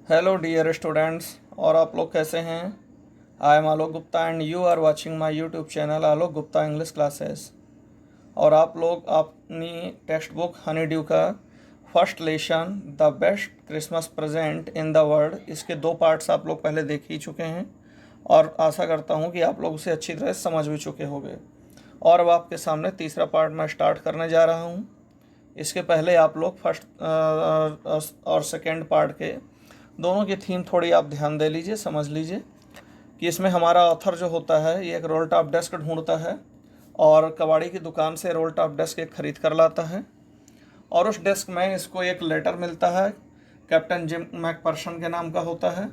Hello dear students, और आप लोग कैसे हैं। I am Alok Gupta and you are watching my YouTube channel Alok Gupta English classes. और आप लोग अपनी टेक्स्ट बुक हनी ड्यू का first lesson the best Christmas present in the world, इसके 2 पार्ट्स आप लोग पहले देख ही चुके हैं और आशा करता हूं कि आप लोग उसे अच्छी तरह समझ भी चुके होंगे। और अब आपके सामने तीसरा पार्ट मैं स्टार्ट करने जा रहा हूं। इसके पहले आप लोग फर्स्ट और सेकेंड पार्ट के दोनों की थीम थोड़ी आप ध्यान दे लीजिए, समझ लीजिए कि इसमें हमारा ऑथर जो होता है ये एक रोल टॉप डेस्क ढूंढता है और कबाड़ी की दुकान से रोल टॉप डेस्क एक ख़रीद कर लाता है और उस डेस्क में इसको एक लेटर मिलता है, कैप्टन जिम मैकपर्सन के नाम का होता है।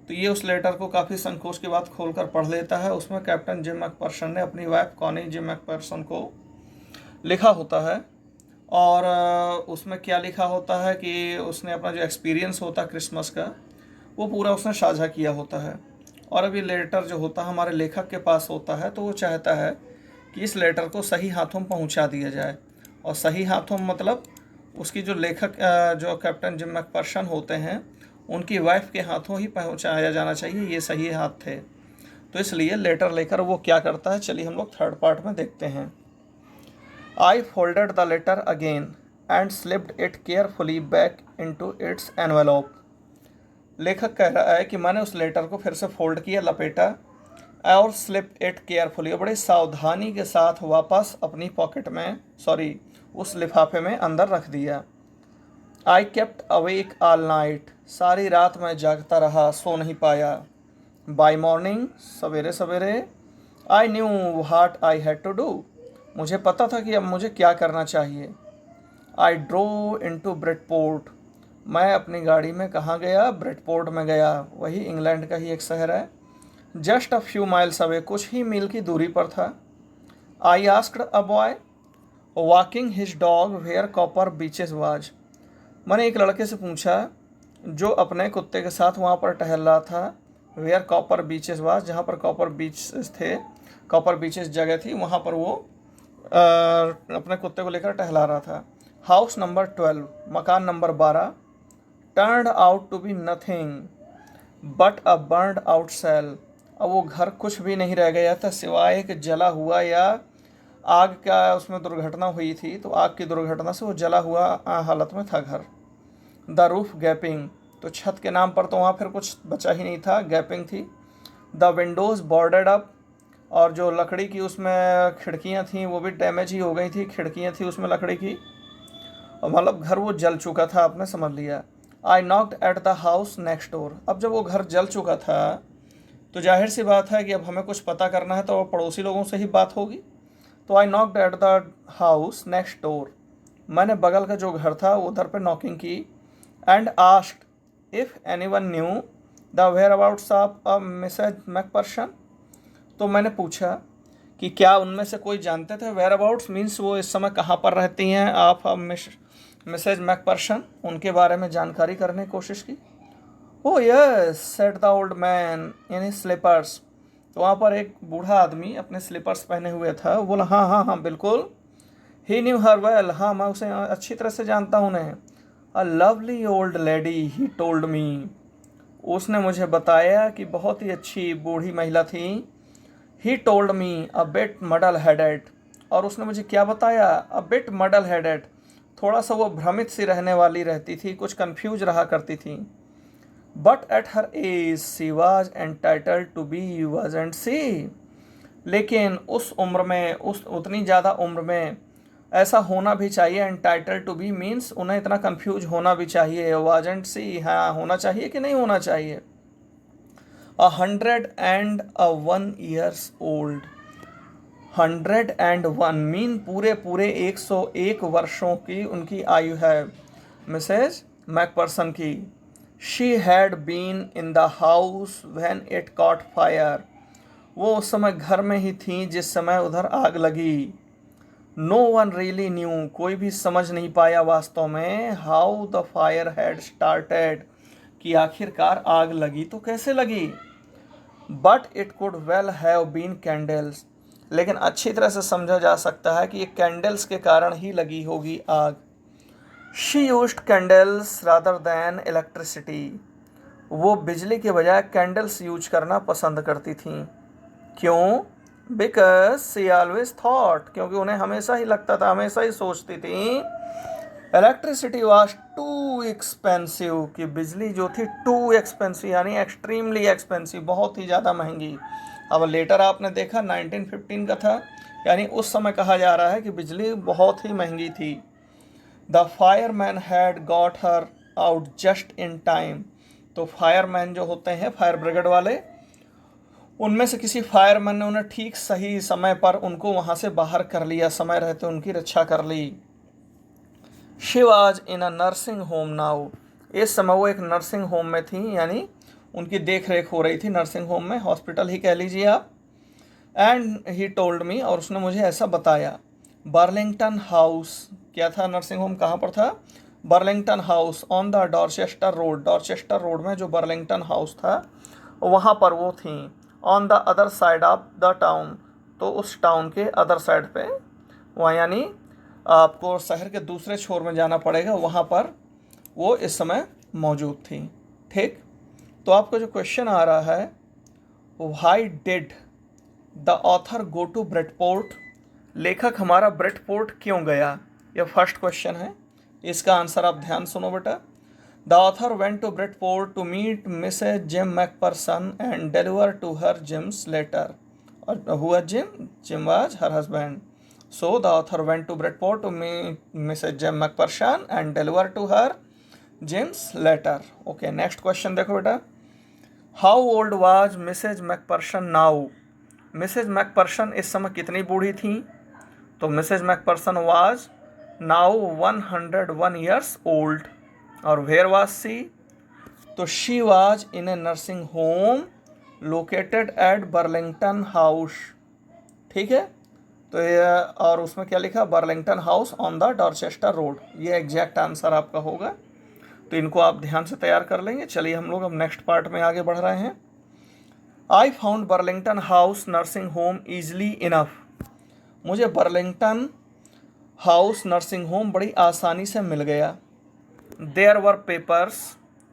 तो ये उस लेटर को काफ़ी संकोच के बाद खोलकर पढ़ लेता है। उसमें कैप्टन जिम मैकपर्सन ने अपनी वाइफ कॉनी जिम मैकपर्सन को लिखा होता है और उसमें क्या लिखा होता है कि उसने अपना जो एक्सपीरियंस होता है क्रिसमस का वो पूरा उसने साझा किया होता है। और अब ये लेटर जो होता है हमारे लेखक के पास होता है, तो वो चाहता है कि इस लेटर को सही हाथों में पहुंचा दिया जाए। और सही हाथों में मतलब उसकी जो लेखक जो कैप्टन जिम मैकपर्सन होते हैं उनकी वाइफ के हाथों ही पहुंचाया जाना चाहिए, ये सही हाथ थे। तो इसलिए लेटर लेकर वो क्या करता है, चलिए हम लोग थर्ड पार्ट में देखते हैं। I folded the letter again and slipped it carefully back into its envelope. लेखक कह रहा है कि मैंने उस लेटर को फिर से फोल्ड किया, लपेटा और स्लिप इट केयरफुली, बड़ी सावधानी के साथ वापस अपनी पॉकेट में उस लिफाफे में अंदर रख दिया। I kept awake all night, सारी रात मैं जागता रहा, सो नहीं पाया। बाय मॉर्निंग, सवेरे सवेरे, I knew what I had to do, मुझे पता था कि अब मुझे क्या करना चाहिए। आई ड्रो इनटू ब्रेडपोर्ट, मैं अपनी गाड़ी में कहाँ गया, ब्रेडपोर्ट में गया, वही इंग्लैंड का ही एक शहर है। Just a few miles away, कुछ ही मील की दूरी पर था। I asked a boy walking his dog where Copper Beeches was, मैंने एक लड़के से पूछा जो अपने कुत्ते के साथ वहाँ पर टहल रहा था। वेयर कॉपर बीचेस वाज, जहाँ पर कॉपर बीचेस थे, कॉपर बीचेस जगह थी, वहाँ पर वो अपने कुत्ते को लेकर टहला रहा था। हाउस नंबर 12, मकान number 12, turned out to be nothing but a burned out shell, अब वो घर कुछ भी नहीं रह गया था सिवाय एक जला हुआ या आग का उसमें दुर्घटना हुई थी, तो आग की दुर्घटना से वो जला हुआ हालत में था घर। द रूफ गैपिंग, तो छत के नाम पर तो वहाँ फिर कुछ बचा ही नहीं था, गैपिंग थी। द विंडोज़ बॉर्डेड अप, और जो लकड़ी की उसमें खिड़कियाँ थीं वो भी डैमेज ही हो गई थी, खिड़कियाँ थी उसमें लकड़ी की, और मतलब घर वो जल चुका था, आपने समझ लिया। I knocked at the house next door, अब जब वो घर जल चुका था तो जाहिर सी बात है कि अब हमें कुछ पता करना है तो पड़ोसी लोगों से ही बात होगी। तो I knocked at the house next door, मैंने बगल का जो घर था उधर पे नॉकिंग की। And asked if anyone knew the whereabouts of a Mrs McPherson, तो मैंने पूछा कि क्या उनमें से कोई जानते थे, वेयर अबाउट्स मीन्स वो इस समय कहाँ पर रहती हैं, आप मिसेज मैकपर्सन, उनके बारे में जानकारी करने की कोशिश की। Oh yes said the old man in his slippers, तो वहाँ पर एक बूढ़ा आदमी अपने स्लीपर्स पहने हुए था, वो बोला हाँ हाँ हाँ बिल्कुल। ही न्यू हर वेल, हाँ मैं उसे अच्छी तरह से जानता हूँ उन्हें। A lovely old lady he told मी, उसने मुझे बताया कि बहुत ही अच्छी बूढ़ी महिला थी। He told me a bit muddle headed, और उसने मुझे क्या बताया, अ बिट मडल हेडेड, थोड़ा सा वो भ्रमित सी रहने वाली रहती थी, कुछ कंफ्यूज रहा करती थी। But at her age she was entitled to be wasn't she, लेकिन उस उम्र में, उस उतनी ज़्यादा उम्र में ऐसा होना भी चाहिए। एंटाइटल्ड टू बी मीन्स उन्हें इतना कंफ्यूज होना भी चाहिए, वाजंट सी, हाँ होना चाहिए कि नहीं होना चाहिए। 101 years old, 101 मीन पूरे पूरे 101 वर्षों की उनकी आयु है मिसेज मैकपर्सन की। She had been in the house when it caught fire, वो उस समय घर में ही थी जिस समय उधर आग लगी। नो वन रियली न्यू, कोई भी समझ नहीं पाया वास्तव में, how the fire had started, कि आखिरकार आग लगी तो कैसे लगी। But it could well have been candles, लेकिन अच्छी तरह से समझा जा सकता है कि ये कैंडल्स के कारण ही लगी होगी आग। She used candles rather than electricity, वो बिजली के बजाय कैंडल्स यूज करना पसंद करती थीं। क्यों? बिकॉज सी ऑलवेज थॉट, क्योंकि उन्हें हमेशा ही लगता था, हमेशा ही सोचती थी, इलेक्ट्रिसिटी वॉज टू एक्सपेंसिव, कि बिजली जो थी टू एक्सपेंसिव यानी एक्सट्रीमली एक्सपेंसिव, बहुत ही ज़्यादा महंगी। अब लेटर आपने देखा 1915 का था, यानी उस समय कहा जा रहा है कि बिजली बहुत ही महंगी थी। The fireman had got her out just in time, तो फायरमैन जो होते हैं फायर ब्रिगेड वाले, उनमें से किसी फायरमैन ने उन्हें ठीक सही समय पर उनको वहाँ से बाहर कर लिया, समय रहते उनकी रक्षा कर ली। She was in a nursing home now, इस समय वो एक नर्सिंग होम में थी, यानी उनकी देख रेख हो रही थी नर्सिंग होम में, हॉस्पिटल ही कह लीजिए आप। एंड ही टोल्ड मी, और उसने मुझे ऐसा बताया, बर्लिंगटन हाउस, क्या था नर्सिंग होम, कहाँ पर था? Burlington house on the Dorchester road, Dorchester road में जो बर्लिंगटन हाउस था वहाँ पर वो थी। On the other side of the town, तो उस टाउन के अदर साइड पे, वहाँ यानी आपको शहर के दूसरे छोर में जाना पड़ेगा, वहाँ पर वो इस समय मौजूद थी। ठीक, तो आपको जो क्वेश्चन आ रहा है, why did the author go to Bridport, लेखक हमारा ब्रेडपोर्ट क्यों गया, यह फर्स्ट क्वेश्चन है। इसका आंसर आप ध्यान सुनो बेटा। The author went to Bridport to meet Mrs Jim McPherson and deliver to her Jim's letter, हुआ Jim was her husband. So the author went to Bradford to meet Mrs. Jim McPherson and deliver to her Jim's letter. Okay, next question देखो बेटा। How old was Mrs. McPherson now? Mrs. McPherson इस समय कितनी बूढ़ी थी? तो Mrs. McPherson was now 101 years old. और where was she? तो she was in a nursing home located at Burlington House. ठीक है, तो ये, और उसमें क्या लिखा? Burlington house on the Dorchester road, ये एग्जैक्ट आंसर आपका होगा। तो इनको आप ध्यान से तैयार कर लेंगे। चलिए हम लोग अब नेक्स्ट पार्ट में आगे बढ़ रहे हैं। I found Burlington House nursing home easily enough, मुझे बर्लिंगटन हाउस नर्सिंग होम बड़ी आसानी से मिल गया। There were paper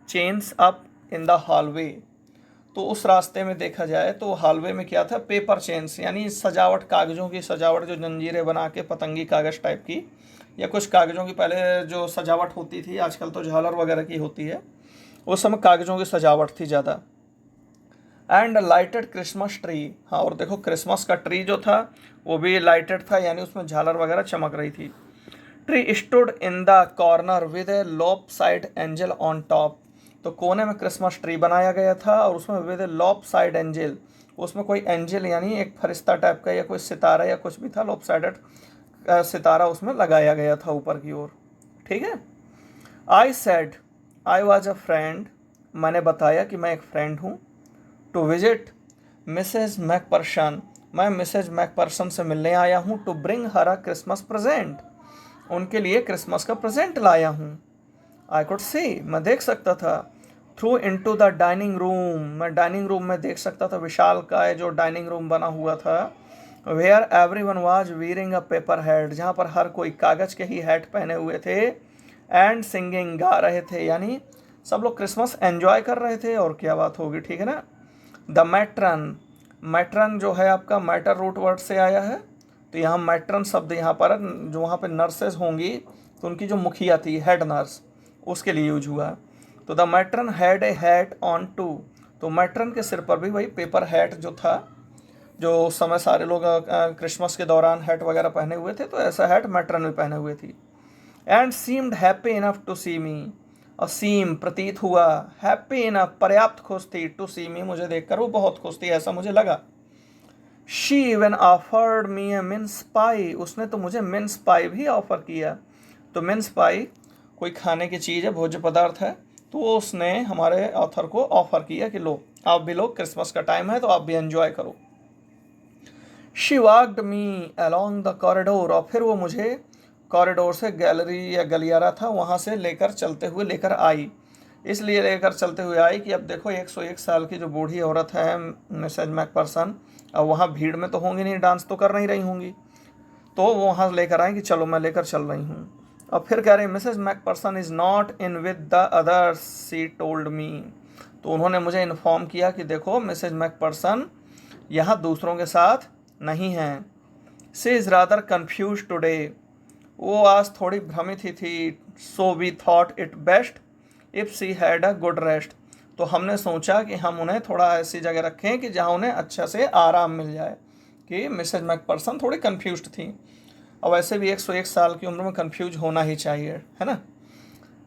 chains up in the hallway, तो उस रास्ते में देखा जाए तो हॉलवे में क्या था? पेपर चेन्स, यानी सजावट, कागज़ों की सजावट, जो जंजीरें बना के पतंगी कागज़ टाइप की, या कुछ कागज़ों की पहले जो सजावट होती थी, आजकल तो झालर वगैरह की होती है, उस समय कागज़ों की सजावट थी ज़्यादा। एंड लाइटेड क्रिसमस ट्री, हाँ, और देखो क्रिसमस का ट्री जो था वो भी लाइटेड था, यानी उसमें झालर वगैरह चमक रही थी। Tree stood in the corner with A lop side angel on top, तो कोने में क्रिसमस ट्री बनाया गया था और उसमें with A lop side angel, उसमें कोई एंजल यानी एक फरिश्ता टाइप का या कोई सितारा या कुछ भी था, लॉप साइडेड सितारा उसमें लगाया गया था ऊपर की ओर। ठीक है। I said I was a friend, मैंने बताया कि मैं एक फ्रेंड हूँ। टू विजिट मिसेज मैकपर्सन, मैं मिसेज मैकपर्सन से मिलने आया हूँ। To bring her a Christmas present, उनके लिए क्रिसमस का प्रेजेंट लाया हूँ। आई कुड सी, मैं देख सकता था। Through into the dining room, मैं डाइनिंग रूम में देख सकता था, विशाल का जो डाइनिंग रूम बना हुआ था। Where everyone was wearing a paper hat, जहाँ पर हर कोई कागज़ के ही हैट पहने हुए थे। एंड सिंगिंग, गा रहे थे, यानी सब लोग क्रिसमस एंजॉय कर रहे थे, और क्या बात होगी, ठीक है ना। द मैट्रन, मैट्रन जो है आपका मैटर रूट वर्ड से आया है, तो यहाँ मैट्रन शब्द यहाँ पर जो वहाँ पे नर्सेज होंगी तो उनकी जो मुखिया थी, हेड नर्स, उसके लिए यूज हुआ। तो the matron had a hat on too, तो मैट्रन के सिर पर भी वही पेपर हैट जो था, जो उस समय सारे लोग क्रिसमस के दौरान हैट वगैरह पहने हुए थे, तो ऐसा हैट मैट्रन भी पहने हुए थी। And seemed happy enough to see me, और सीम प्रतीत हुआ, हैप्पी इनफ पर्याप्त खुश थी, टू सी मी मुझे देखकर वो बहुत खुश थी, ऐसा मुझे लगा। She even offered me a mince pie, उसने तो मुझे मिन्स पाई भी ऑफर किया। तो मिन्स पाई कोई खाने की चीज़ है, भोज्य पदार्थ है, तो वो उसने हमारे ऑथर को ऑफर किया कि लो आप भी लो, क्रिसमस का टाइम है तो आप भी एंजॉय करो। She walked me along the corridor, और फिर वो मुझे कॉरिडोर से, गैलरी या गलियारा था वहाँ से लेकर चलते हुए लेकर आई। इसलिए लेकर चलते हुए आई कि अब देखो 101 साल की जो बूढ़ी औरत है मिसेज मैकपर्सन, अब वहाँ भीड़ में तो होंगी नहीं, डांस तो कर नहीं रही होंगी, तो वो वहाँ लेकर आए कि चलो मैं लेकर चल रही हूँ। अब फिर कह रही Mrs McPherson is not in with the others, she told me, तो उन्होंने मुझे इन्फॉर्म किया कि देखो मिसेज मैकपर्सन यहाँ दूसरों के साथ नहीं हैं। She is rather confuse today, वो आज थोड़ी भ्रमित ही थी। So we thought it best if she had a good rest, तो हमने सोचा कि हम उन्हें थोड़ा ऐसी जगह रखें कि जहाँ उन्हें अच्छा से आराम मिल जाए, कि मिसेज मैकपर्सन थोड़ी कन्फ्यूज थी। और वैसे भी 101 साल की उम्र में कन्फ्यूज होना ही चाहिए, है ना।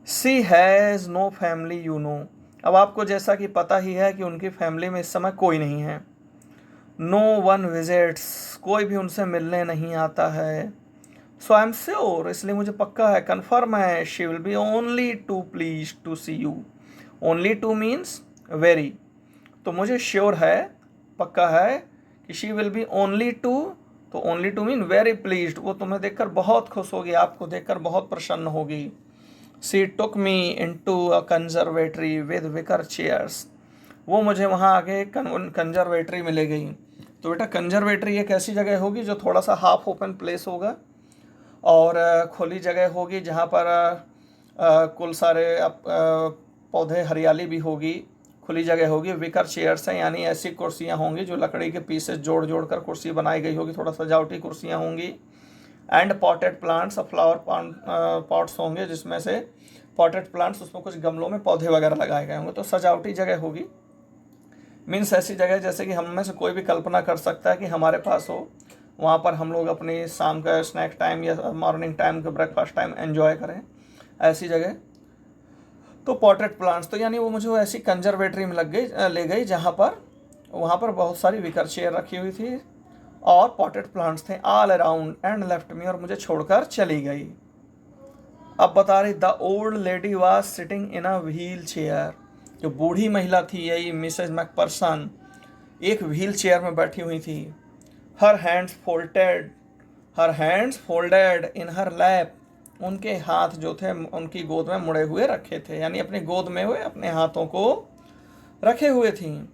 She has no family you know, अब आपको जैसा कि पता ही है कि उनकी फैमिली में इस समय कोई नहीं है। नो वन विजिट्स, कोई भी उनसे मिलने नहीं आता है। सो आई एम श्योर, इसलिए मुझे पक्का है, कन्फर्म है, she will be only too please to see you. Only too means very, तो मुझे श्योर है, पक्का है कि she will be only too, तो only too mean very pleased, वो तुम्हें देखकर बहुत खुश होगी, आपको देखकर बहुत प्रसन्न होगी। She took me in to a conservatory with wicker chairs, वो मुझे वहाँ आगे कंजर्वेटरी में ले गई। तो बेटा कंजर्वेटरी एक ऐसी जगह होगी जो थोड़ा सा हाफ ओपन प्लेस होगा और खुली जगह होगी, जहाँ पर कुल सारे पौधे, हरियाली भी होगी, खुली जगह होगी। विकर चेयर्स हैं, यानी ऐसी कुर्सियाँ होंगी जो लकड़ी के पीसेस जोड़ जोड़ कर कुर्सी बनाई गई होगी, थोड़ा सजावटी कुर्सियाँ होंगी। And potted plants, flower pots होंगे जिसमें से पॉटेड प्लांट्स, उसमें कुछ गमलों में पौधे वगैरह लगाए गए होंगे, तो सजावटी जगह होगी। मीन्स ऐसी जगह जैसे कि हम में से कोई भी कल्पना कर सकता है कि हमारे पास हो, वहाँ पर हम लोग अपनी शाम का स्नैक टाइम या मॉर्निंग टाइम का ब्रेकफास्ट टाइम एंजॉय करें, ऐसी जगह। तो पॉटेड प्लांट्स, तो यानी वो मुझे ऐसी कंजर्वेटरी में ले गई जहाँ पर, वहाँ पर बहुत सारी विकर चेयर रखी हुई थी और पॉटेड प्लांट्स थे all around, and left me, और मुझे छोड़कर चली गई। अब बता रही, the old lady was sitting in a wheel chair, जो बूढ़ी महिला थी यही मिसेज मैकपर्सन, एक व्हील चेयर में बैठी हुई थी। हर हैंड्स फोल्डेड इन हर लैप, उनके हाथ जो थे उनकी गोद में मुड़े हुए रखे थे, यानी अपनी गोद में हुए अपने हाथों को रखे हुए थी।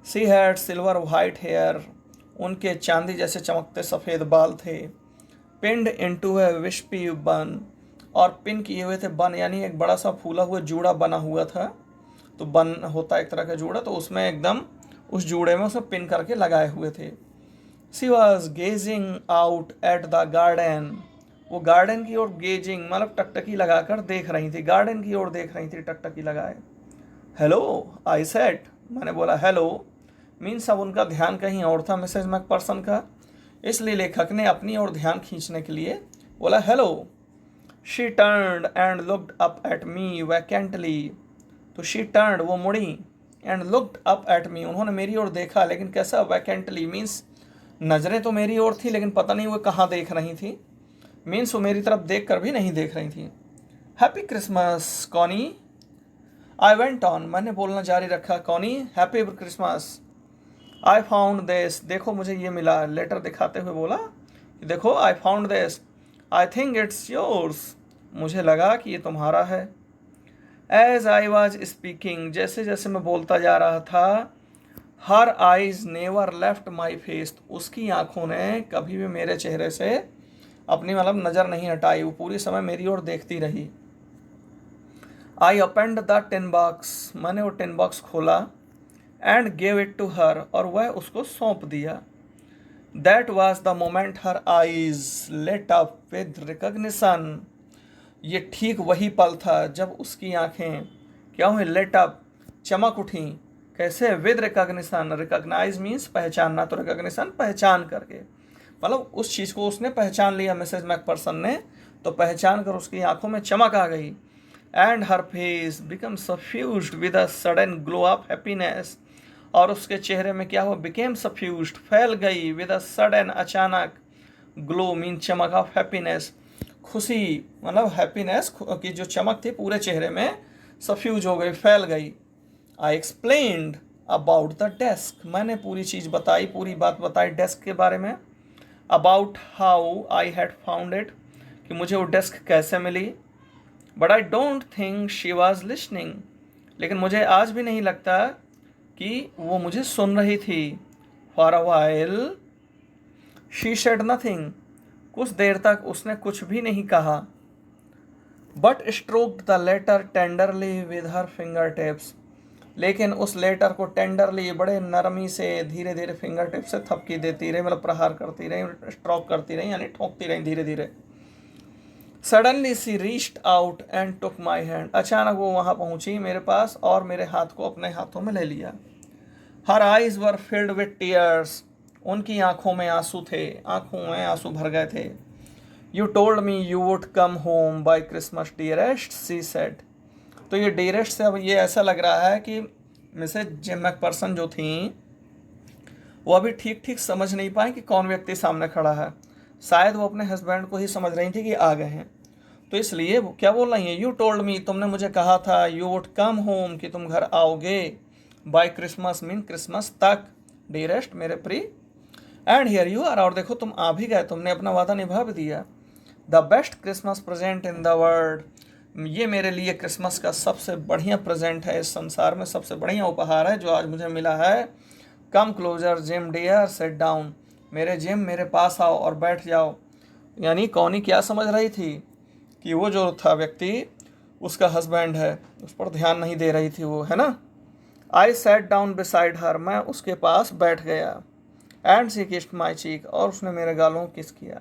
She had silver white hair, उनके चांदी जैसे चमकते सफ़ेद बाल थे। पिंड इनटू ए विस्पी बन, और पिन किए हुए थे, बन यानी एक बड़ा सा फूला हुआ जूड़ा बना हुआ था। तो बन होता है एक तरह का जूड़ा, तो उसमें एकदम उस जूड़े में उसे पिन करके लगाए हुए थे। She was gazing out at the garden, वो गार्डन की ओर गेजिंग मतलब टकटकी लगाकर देख रही थी, गार्डन की ओर देख रही थी टकटकी लगाए। हेलो आई सेड, मैंने बोला हेलो, मीन्स अब उनका ध्यान कहीं और था मिसेज मैकपर्सन का, इसलिए लेखक ने अपनी ओर ध्यान खींचने के लिए बोला hello. She turned and looked up at me vacantly, तो शी टर्न्ड, वो मुड़ी, and looked up at me, उन्होंने मेरी ओर देखा, लेकिन कैसा, वैकेंटली मीन्स नज़रें तो मेरी ओर थी लेकिन पता नहीं वो कहाँ देख रही थी, मीन्स वो मेरी तरफ देख कर भी नहीं देख रही थी। Happy Christmas Connie, I went on, मैंने बोलना जारी रखा, Connie happy Christmas. I found this, देखो मुझे ये मिला, लेटर दिखाते हुए बोला देखो I found this, I think it's yours, मुझे लगा कि ये तुम्हारा है। एज आई वॉज स्पीकिंग, जैसे जैसे मैं बोलता जा रहा था, her eyes never left my face, उसकी आंखों ने कभी भी मेरे चेहरे से अपनी मतलब नज़र नहीं हटाई, वो पूरी समय मेरी ओर देखती रही। I opened the tin box, मैंने वो टिन बॉक्स खोला, and gave it to her, और वह उसको सौंप दिया। That was the moment her eyes lit up with recognition, ये ठीक वही पल था जब उसकी आंखें क्या हुई, लेट अप, चमक उठी। कैसे, विद रिकग्निशन, रिकग्नाइज मीन्स पहचानना, तो रिकग्निशन पहचान करके, मतलब उस चीज़ को उसने पहचान लिया मिसेज मैकपर्सन ने, तो पहचान कर उसकी आंखों में चमक आ गई। And her face become suffused with a sudden glow of happiness, और उसके चेहरे में क्या हुआ, बिकेम सफ्यूज्ड, फैल गई, विद अ सडन, अचानक, ग्लो मीन चमक ऑफ हैप्पीनेस, खुशी मतलब हैप्पीनेस की जो चमक थी पूरे चेहरे में सफ्यूज हो गई, फैल गई। आई एक्सप्लेन्ड अबाउट द डेस्क, मैंने पूरी चीज़ बताई, पूरी बात बताई डेस्क के बारे में। About how I had found it, कि मुझे वो डेस्क कैसे मिली। But I don't think she was listening, लेकिन मुझे आज भी नहीं लगता कि वो मुझे सुन रही थी। For a while she said nothing, कुछ देर तक उसने कुछ भी नहीं कहा। But stroked the letter tenderly with her finger tips, लेकिन उस लेटर को टेंडरली बड़े नरमी से धीरे धीरे फिंगर टिप से थपकी देती रही, मतलब प्रहार करती रही, स्ट्रोक करती रही, यानी ठोकती रही धीरे धीरे। Suddenly she reached out and took my hand, अचानक वो वहाँ पहुँची मेरे पास और मेरे हाथ को अपने हाथों में ले लिया। Her eyes were filled with tears, उनकी आंखों में आंसू थे, आंखों में आंसू भर गए थे। You told me you would come home by Christmas dearest, she said. तो ये डियरेस्ट से अब ये ऐसा लग रहा है कि मिसेज जिम मैकपर्सन जो थी वो अभी ठीक ठीक समझ नहीं पाए कि कौन व्यक्ति सामने खड़ा है। शायद वो अपने हस्बैंड को ही समझ रही थी कि आ गए हैं, तो इसलिए वो क्या बोल रही हैं, यू टोल्ड मी, तुमने मुझे कहा था, यू वुड कम होम, कि तुम घर आओगे, बाय क्रिसमस मीन क्रिसमस तक, डियरेस्ट मेरे प्रिय, एंड हियर यू आर, और देखो तुम आ भी गए, तुमने अपना वादा निभा भी दिया। The best Christmas present in the world, ये मेरे लिए क्रिसमस का सबसे बढ़िया प्रेजेंट है, इस संसार में सबसे बढ़िया उपहार है जो आज मुझे मिला है। Come closer Jim dear, set down, मेरे जिम मेरे पास आओ और बैठ जाओ। यानी कौनी क्या समझ रही थी कि वो जो था व्यक्ति उसका हस्बैंड है, उस पर ध्यान नहीं दे रही थी वो, है ना। I sat down beside her, मैं उसके पास बैठ गया। And she kissed my cheek, और उसने मेरे गालों किस किया।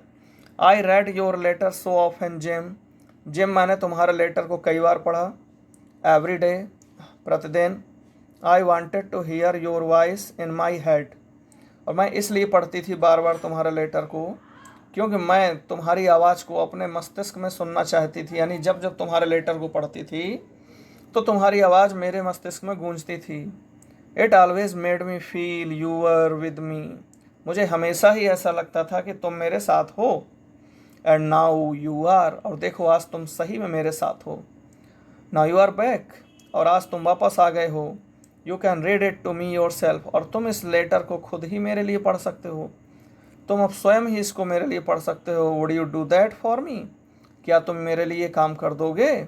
I read your letter so often Jim, Jim मैंने तुम्हारे लेटर को कई बार पढ़ा, एवरी डे, प्रतिदिन। I wanted to hear your voice in my head, और मैं इसलिए पढ़ती थी बार बार तुम्हारे लेटर को क्योंकि मैं तुम्हारी आवाज़ को अपने मस्तिष्क में सुनना चाहती थी। यानी जब जब तुम्हारे लेटर को पढ़ती थी तो तुम्हारी आवाज़ मेरे मस्तिष्क में गूंजती थी। It always made me feel you were with me, मुझे हमेशा ही ऐसा लगता था कि तुम मेरे साथ हो। एंड नाउ यू आर, और देखो आज तुम सही में मेरे साथ हो। नाउ यू आर बैक, और आज तुम वापस आ गए हो। You can read it to me yourself, और तुम इस लेटर को खुद ही मेरे लिए पढ़ सकते हो, तुम अब स्वयं ही इसको मेरे लिए पढ़ सकते हो। Would you do that for me, क्या तुम मेरे लिए काम कर दोगे?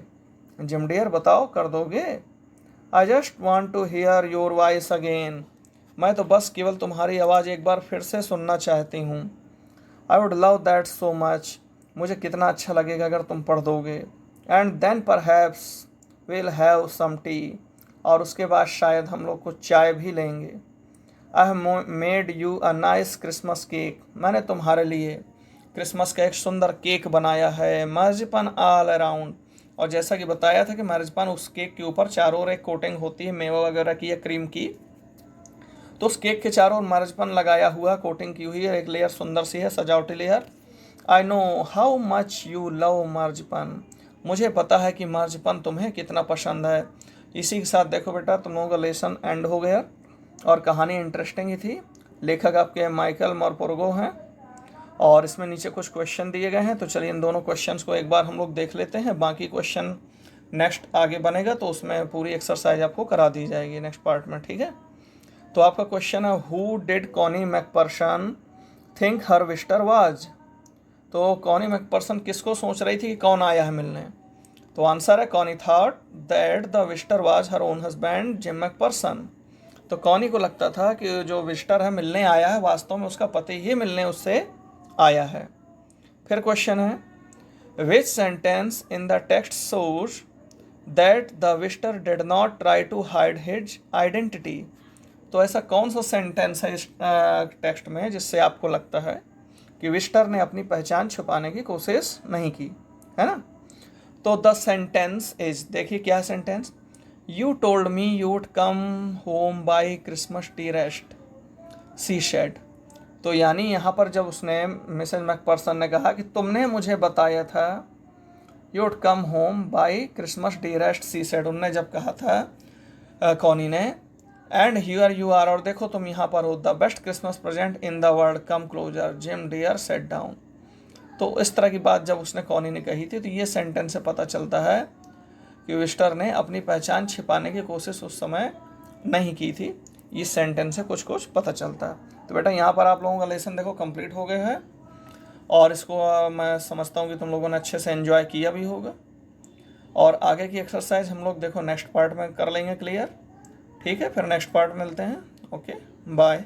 जिम डियर बताओ, कर दोगे? I just want to hear your voice again, मैं तो बस केवल तुम्हारी आवाज़ एक बार फिर से सुनना चाहती हूँ। I would love that so much, मुझे कितना अच्छा लगेगा अगर तुम पढ़ दोगे। And then perhaps will have some tea, और उसके बाद शायद हम लोग कुछ चाय भी लेंगे। I have made you a nice Christmas cake, मैंने तुम्हारे लिए क्रिसमस का एक सुंदर केक बनाया है। मार्जिपन ऑल अराउंड, और जैसा कि बताया था कि मार्जिपन उस केक के ऊपर चारों ओर एक कोटिंग होती है मेवा वगैरह की या क्रीम की, तो उस केक के चारों ओर मार्जिपन लगाया हुआ, कोटिंग की हुई है, एक लेयर सुंदर सी है, सजावटी layer. I know how much you love marzipan, मुझे पता है कि मार्जिपन तुम्हें कितना पसंद है। इसी के साथ देखो बेटा तुम लोगों का लेसन एंड हो गया, और कहानी इंटरेस्टिंग ही थी। लेखक आपके माइकल मोरपोर्गो हैं, और इसमें नीचे कुछ क्वेश्चन दिए गए हैं, तो चलिए इन दोनों क्वेश्चंस को एक बार हम लोग देख लेते हैं। बाकी क्वेश्चन नेक्स्ट आगे बनेगा तो उसमें पूरी एक्सरसाइज आपको करा दी जाएगी नेक्स्ट पार्ट में, ठीक है। तो आपका क्वेश्चन है, who did Connie McPherson think her visitor was, तो कॉनी मैकपर्सन किसको सोच रही थी कि कौन आया है मिलने? तो आंसर है, Connie thought that the visitor was her own husband Jim McPherson, तो कॉनी को लगता था कि जो विजिटर है मिलने आया है वास्तव में उसका पति ही मिलने उससे आया है। फिर क्वेश्चन है, which sentence in the text shows that the visitor did not try to hide his identity, तो ऐसा कौन सा सेंटेंस है इस टेक्स्ट में जिससे आपको लगता है कि विजिटर ने अपनी पहचान छुपाने की कोशिश नहीं की, है ना। तो द सेंटेंस इज, देखिए क्या sentence, you told me you would come home by Christmas dearest, she said, तो यानी यहाँ पर जब उसने मिसेज मैकपर्सन ने कहा कि तुमने मुझे बताया था you would come home by Christmas dearest, she said, उनने जब कहा था कॉनी ने, एंड हियर यू आर, और देखो तुम यहाँ पर हो, the best Christmas present in the world, come closer Jim dear set down. तो इस तरह की बात जब उसने कॉनी ने कही थी तो ये सेंटेंस से पता चलता है कि विजिटर ने अपनी पहचान छिपाने की कोशिश उस समय नहीं की थी। इस सेंटेंस से कुछ कुछ पता चलता है। तो बेटा यहाँ पर आप लोगों का लेसन देखो कंप्लीट हो गया है, और इसको मैं समझता हूँ कि तुम लोगों ने अच्छे से एंजॉय किया भी होगा, और आगे की एक्सरसाइज हम लोग देखो नेक्स्ट पार्ट में कर लेंगे क्लियर, ठीक है। फिर नेक्स्ट पार्ट मिलते हैं, ओके बाय।